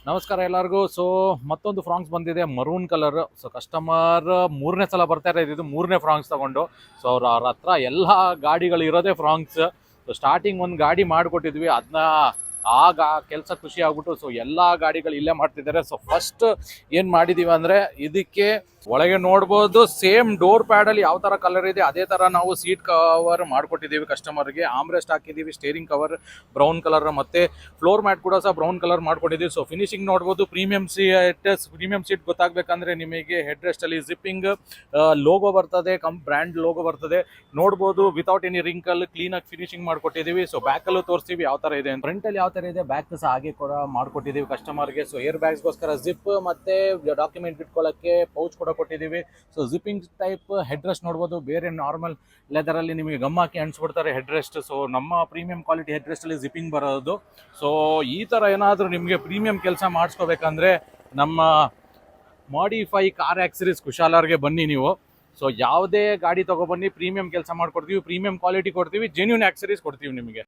ನಮಸ್ಕಾರ ಎಲ್ಲರಿಗೂ. ಸೊ ಮತ್ತೊಂದು ಫ್ರಾಂಕ್ಸ್ ಬಂದಿದೆ ಮರೂನ್ ಕಲರ್. ಸೊ ಕಸ್ಟಮರ್ ಮೂರನೇ ಸಲ ಬರ್ತಾ ಇರೋದು, ಇದು ಮೂರನೇ ಫ್ರಾಂಕ್ಸ್ ತಗೊಂಡು. ಸೊ ಅವ್ರ ಹತ್ರ ಎಲ್ಲ ಗಾಡಿಗಳು ಇರೋದೇ ಫ್ರಾಂಕ್ಸ್. ಸೊ ಸ್ಟಾರ್ಟಿಂಗ್ ಒಂದು ಗಾಡಿ ಮಾಡಿಕೊಟ್ಟಿದ್ವಿ, ಅದನ್ನ ಆಗ ಕೆಲಸ ಖುಷಿ ಆಗ್ಬಿಟ್ಟು ಸೊ ಎಲ್ಲ ಗಾಡಿಗಳು ಇಲ್ಲೇ ಮಾಡ್ತಿದ್ದಾರೆ. ಸೊ ಫಸ್ಟ್ ಏನು ಮಾಡಿದೀವಿ ಅಂದರೆ, ಇದಕ್ಕೆ ಒಳಗೆ ನೋಡ್ಬೋದು ಸೇಮ್ ಡೋರ್ ಪ್ಯಾಡಲ್ಲಿ ಯಾವ ಥರ ಕಲರ್ ಇದೆ ಅದೇ ಥರ ನಾವು ಸೀಟ್ ಕವರ್ ಮಾಡಿಕೊಟ್ಟಿದ್ದೀವಿ ಕಸ್ಟಮರ್ಗೆ. ಆಮ್ರೆಸ್ಟ್ ಹಾಕಿದ್ದೀವಿ, ಸ್ಟೇರಿಂಗ್ ಕವರ್ ಬ್ರೌನ್ ಕಲರ್, ಮತ್ತು ಫ್ಲೋರ್ ಮ್ಯಾಟ್ ಕೂಡ ಸಹ ಬ್ರೌನ್ ಕಲರ್ ಮಾಡ್ಕೊಟ್ಟಿದ್ದೀವಿ. ಸೊ ಫಿನಿಶಿಂಗ್ ನೋಡ್ಬೋದು ಪ್ರೀಮಿಯಂ ಸೀಟ್ ಗೊತ್ತಾಗಬೇಕಂದ್ರೆ ನಿಮಗೆ ಹೆಡ್ ರೆಸ್ಟಲ್ಲಿ ಜಿಪ್ಪಿಂಗ್ ಲೋಗೋ ಬರ್ತದೆ, ಬ್ರ್ಯಾಂಡ್ ಲೋಗೋ ಬರ್ತದೆ ನೋಡ್ಬೋದು. ವಿತೌಟ್ ಎನಿ ರಿಂಕಲ್ ಕ್ಲೀನಾಗಿ ಫಿನಿಶಿಂಗ್ ಮಾಡ್ಕೊಟ್ಟಿದ್ದೀವಿ. ಸೊ ಬ್ಯಾಕಲ್ಲೂ ತೋರಿಸ್ತೀವಿ ಯಾವ ಥರ ಇದೆ. ಫ್ರಂಟಲ್ಲಿ ಯಾವ ಥರ ಇದೆ, ಬ್ಯಾಕ್ ಸಹ ಹಾಗೆ ಕೂಡ ಮಾಡ್ಕೊಟ್ಟಿದ್ದೀವಿ ಕಸ್ಟಮರ್ಗೆ. ಸೊ ಏರ್ ಬ್ಯಾಗ್ಸ್ಗೋಸ್ಕರ ಜಿಪ್ ಮತ್ತು ಡಾಕ್ಯುಮೆಂಟ್ ಇಟ್ಕೊಳ್ಳೋಕ್ಕೆ ಪೌಚ್ ಕೂಡ ಕೊಟ್ಟಿದ್ದೀವಿ. ಸೊ ಜಿಪ್ಪಿಂಗ್ ಟೈಪ್ ಹೆಡ್ ರೆಸ್ಟ್ ನೋಡ್ಬೋದು. ಬೇರೆ ನಾರ್ಮಲ್ ಲೆದರಲ್ಲಿ ನಿಮಗೆ ಗಮ್ ಹಾಕಿ ಅಂಟಿಸ್ಬಿಡ್ತಾರೆ ಹೆಡ್ ರೆಸ್ಟ್. ಸೊ ನಮ್ಮ ಪ್ರೀಮಿಯಂ ಕ್ವಾಲಿಟಿ ಹೆಡ್ ರೆಸ್ಟಲ್ಲಿ ಜಿಪ್ಪಿಂಗ್ ಬರೋದು. ಸೊ ಈ ಥರ ಏನಾದರೂ ನಿಮಗೆ ಪ್ರೀಮಿಯಂ ಕೆಲಸ ಮಾಡಿಸ್ಕೋಬೇಕಂದ್ರೆ ನಮ್ಮ ಮಾಡಿಫೈ ಕಾರ್ ಆಕ್ಸರೀಸ್ ಕುಶಾಲರ್ಗೆ ಬನ್ನಿ ನೀವು. ಸೊ ಯಾವುದೇ ಗಾಡಿ ತೊಗೊಬನ್ನಿ, ಪ್ರೀಮಿಯಂ ಕೆಲಸ ಮಾಡ್ಕೊಡ್ತೀವಿ, ಪ್ರೀಮಿಯಂ ಕ್ವಾಲಿಟಿ ಕೊಡ್ತೀವಿ, ಜೆನ್ಯೂನ್ ಆಕ್ಸರೀಸ್ ಕೊಡ್ತೀವಿ ನಿಮಗೆ.